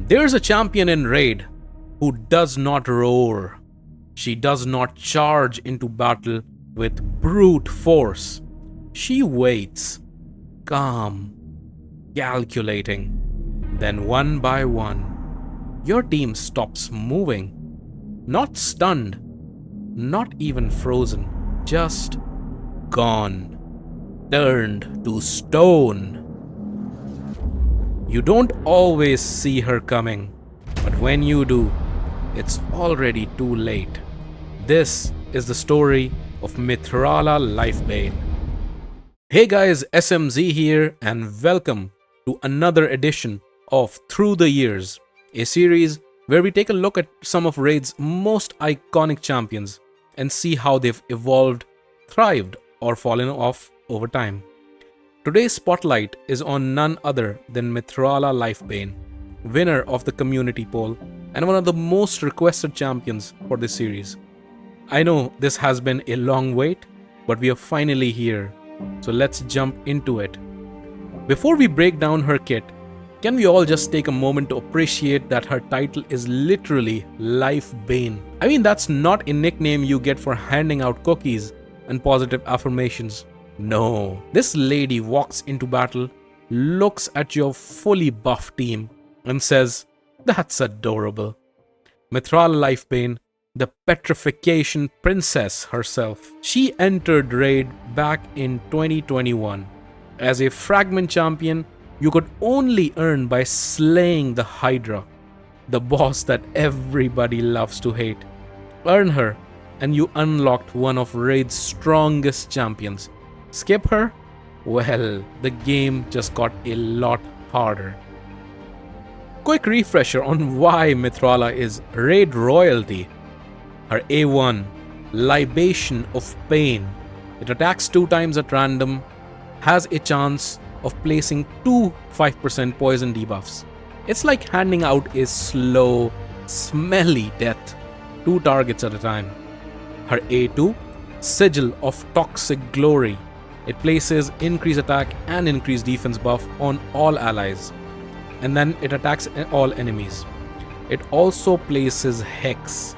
There's a champion in Raid who does not roar. She does not charge into battle with brute force. She waits, calm, calculating. Then one by one, your team stops moving. Not stunned, not even frozen, just gone, turned to stone. You don't always see her coming, but when you do, it's already too late. This is the story of Mithrala Lifebane. Hey guys, SMZ here and welcome to another edition of Through the Years, a series where we take a look at some of Raid's most iconic champions and see how they've evolved, thrived, or fallen off over time. Today's spotlight is on none other than Mithrala Lifebane, winner of the community poll and one of the most requested champions for this series. I know this has been a long wait, but we are finally here, so let's jump into it. Before we break down her kit, can we all just take a moment to appreciate that her title is literally Lifebane? I mean, that's not a nickname you get for handing out cookies and positive affirmations. No, this lady walks into battle, looks at your fully buff team and says, "That's adorable." Mithrala Lifebane, the petrification princess herself. She entered Raid back in 2021. As a fragment champion, you could only earn by slaying the Hydra, the boss that everybody loves to hate. Earn her and you unlocked one of Raid's strongest champions. Skip her? Well, the game just got a lot harder. Quick refresher on why Mithrala is Raid royalty. Her A1, Libation of Pain. It attacks 2 times at random, has a chance of placing 2 5% poison debuffs. It's like handing out a slow, smelly death, 2 targets at a time. Her A2, Sigil of Toxic Glory. It places increased attack and increased defense buff on all allies, and then it attacks all enemies. It also places Hex,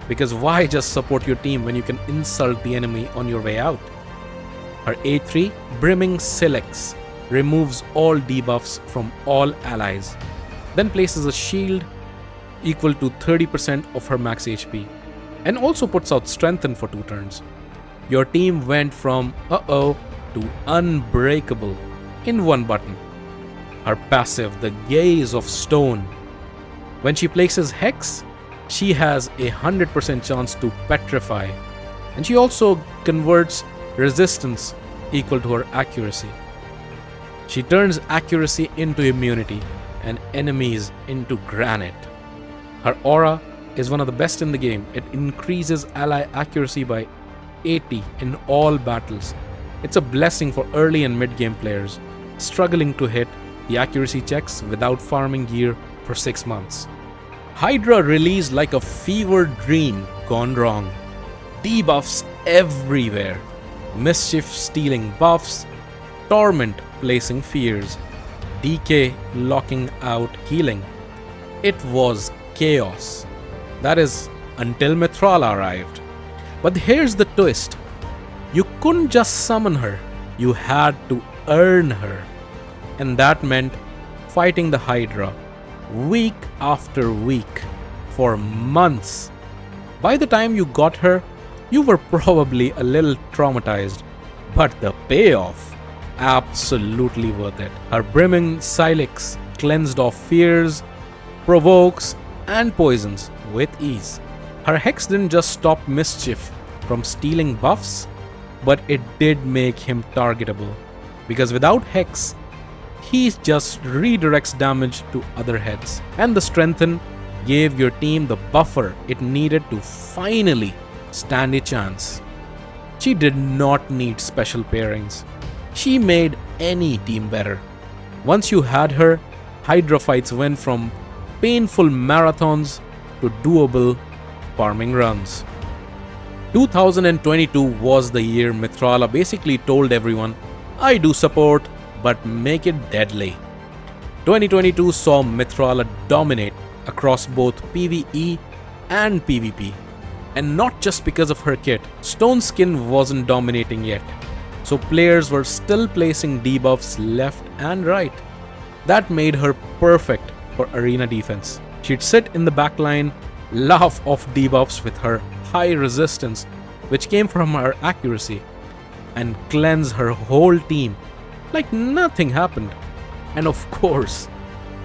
because why just support your team when you can insult the enemy on your way out? Her A3, Brimming Silex, removes all debuffs from all allies, then places a shield equal to 30% of her max HP, and also puts out Strengthen for 2 turns. Your team went from uh-oh to unbreakable in 1 button. Her passive, the Gaze of Stone. When she places Hex, she has a 100% chance to petrify, and she also converts resistance equal to her accuracy. She turns accuracy into immunity and enemies into granite. Her aura is one of the best in the game. It increases ally accuracy by 80 in all battles. It's a blessing for early and mid-game players struggling to hit the accuracy checks without farming gear for 6 months. Hydra released like a fever dream gone wrong. Debuffs everywhere. Mischief stealing buffs. Torment placing fears. Decay locking out healing. It was chaos. That is, until Mithrala arrived. But here's the twist. You couldn't just summon her, you had to earn her. And that meant fighting the Hydra week after week for months. By the time you got her, you were probably a little traumatized, but the payoff, absolutely worth it. Her Brimming Silex cleansed off fears, provokes, and poisons with ease. Her Hex didn't just stop Mischief from stealing buffs, but it did make him targetable, because without Hex, he just redirects damage to other heads. And the Strengthen gave your team the buffer it needed to finally stand a chance. She did not need special pairings. She made any team better. Once you had her, Hydra fights went from painful marathons to doable farming runs. 2022 was the year Mithrala basically told everyone, "I do support, but make it deadly." 2022 saw Mithrala dominate across both PvE and PvP. And not just because of her kit, Stone Skin wasn't dominating yet, so players were still placing debuffs left and right. That made her perfect for arena defense. She'd sit in the backline, laugh off debuffs with her high resistance, which came from her accuracy, and cleanse her whole team like nothing happened. And of course,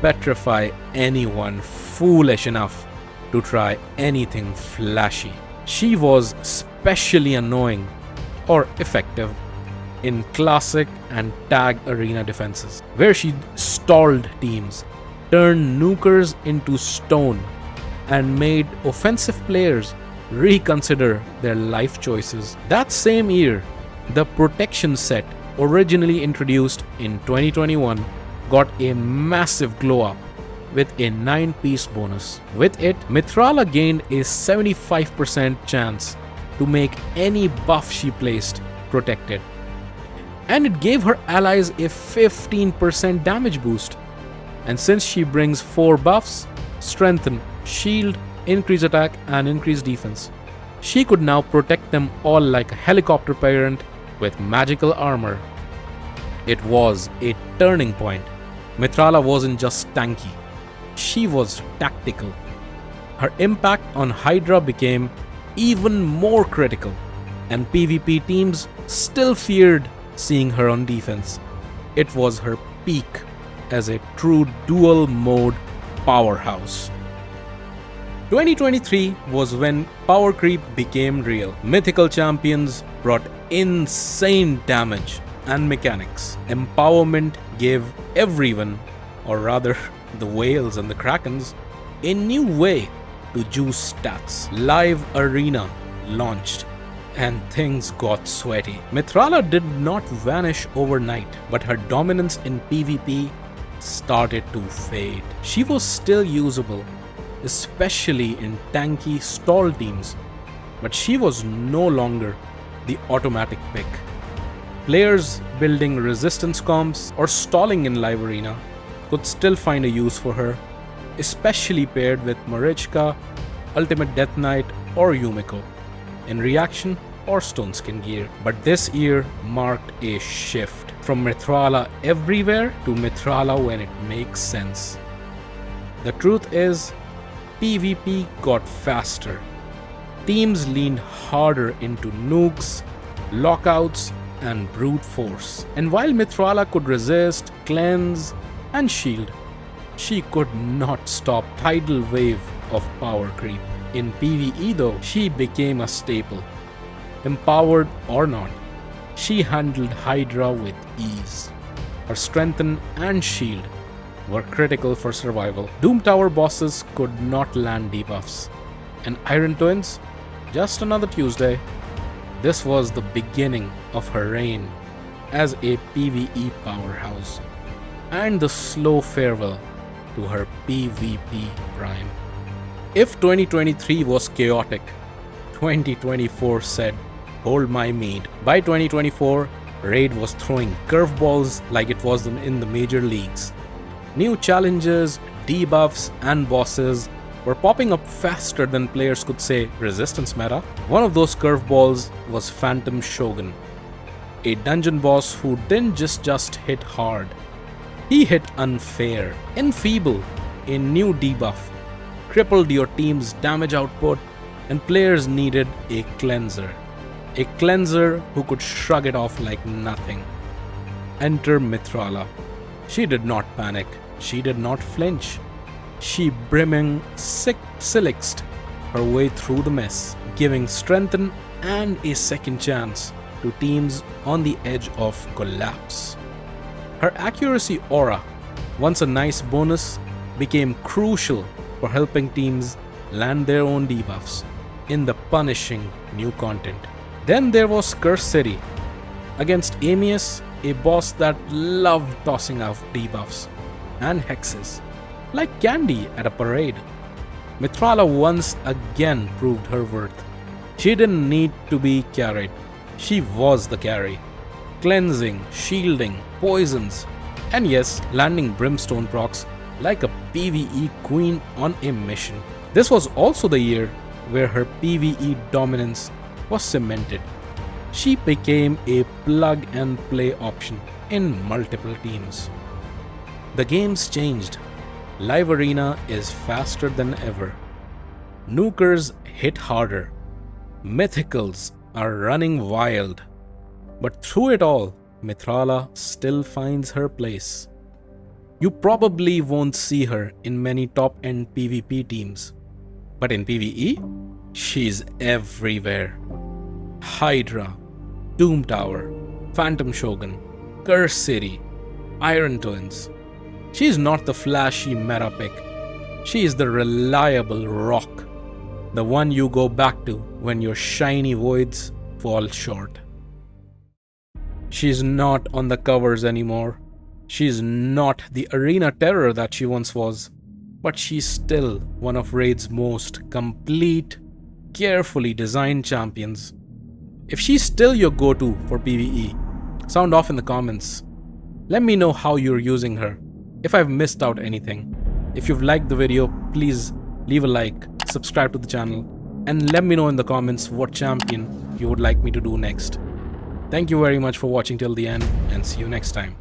petrify anyone foolish enough to try anything flashy. She was especially annoying or effective in classic and tag arena defenses, where she stalled teams, turned nukers into stone, and made offensive players reconsider their life choices. That same year, the protection set, originally introduced in 2021, got a massive glow up with a 9-piece bonus. With it, Mithrala gained a 75% chance to make any buff she placed protected. And it gave her allies a 15% damage boost. And since she brings 4 buffs, strengthen, shield, increase attack and increase defense, she could now protect them all like a helicopter parent with magical armor. It was a turning point. Mithrala wasn't just tanky, she was tactical. Her impact on Hydra became even more critical, and PvP teams still feared seeing her on defense. It was her peak as a true dual mode powerhouse. 2023 was when power creep became real. Mythical champions brought insane damage and mechanics. Empowerment gave everyone, or rather the whales and the krakens, a new way to juice stats. Live Arena launched and things got sweaty. Mithrala did not vanish overnight, but her dominance in PvP started to fade. She was still usable, especially in tanky stall teams, but she was no longer the automatic pick. Players building resistance comps or stalling in Live Arena could still find a use for her, especially paired with Marichka, Ultimate Death Knight or Yumiko, in reaction or Stone Skin gear. But this year marked a shift from Mithrala everywhere to Mithrala when it makes sense. The truth is, PvP got faster. Teams leaned harder into nukes, lockouts, and brute force. And while Mithrala could resist, cleanse, and shield, she could not stop tidal wave of power creep. In PvE though, she became a staple. Empowered or not, she handled Hydra with ease. Her strengthen and shield were critical for survival. Doom Tower bosses could not land debuffs. And Iron Twins, just another Tuesday. This was the beginning of her reign as a PvE powerhouse, and the slow farewell to her PvP prime. If 2023 was chaotic, 2024 said, "Hold my mead." By 2024, Raid was throwing curveballs like it was in the major leagues. New challenges, debuffs, and bosses were popping up faster than players could say resistance meta. One of those curveballs was Phantom Shogun, a dungeon boss who didn't just hit hard. He hit unfair, enfeeble, a new debuff, crippled your team's damage output, and players needed a cleanser. A cleanser who could shrug it off like nothing. Enter Mithrala. She did not panic. She did not flinch. She brimming silixed her way through the mess, giving strengthen and a second chance to teams on the edge of collapse. Her accuracy aura, once a nice bonus, became crucial for helping teams land their own debuffs in the punishing new content. Then there was Curse City, against Amius, a boss that loved tossing out debuffs and hexes, like candy at a parade. Mithrala once again proved her worth. She didn't need to be carried. She was the carry. Cleansing, shielding, poisons, And yes, landing brimstone procs like a PvE queen on a mission. This was also the year where her PvE dominance was cemented. She became a plug and play option in multiple teams. The game's changed. Live Arena is faster than ever. Nukers hit harder. Mythicals are running wild. But through it all, Mithrala still finds her place. You probably won't see her in many top-end PvP teams. But in PvE, she's everywhere. Hydra, Doom Tower, Phantom Shogun, Curse City, Iron Twins. She's not the flashy meta pick. She is the reliable rock. The one you go back to when your shiny voids fall short. She's not on the covers anymore. She's not the arena terror that she once was. But she's still one of Raid's most complete, carefully designed champions. If she's still your go-to for PvE, sound off in the comments. Let me know how you're using her, if I've missed out anything. If you've liked the video, please leave a like, subscribe to the channel, and let me know in the comments what champion you would like me to do next. Thank you very much for watching till the end, and see you next time.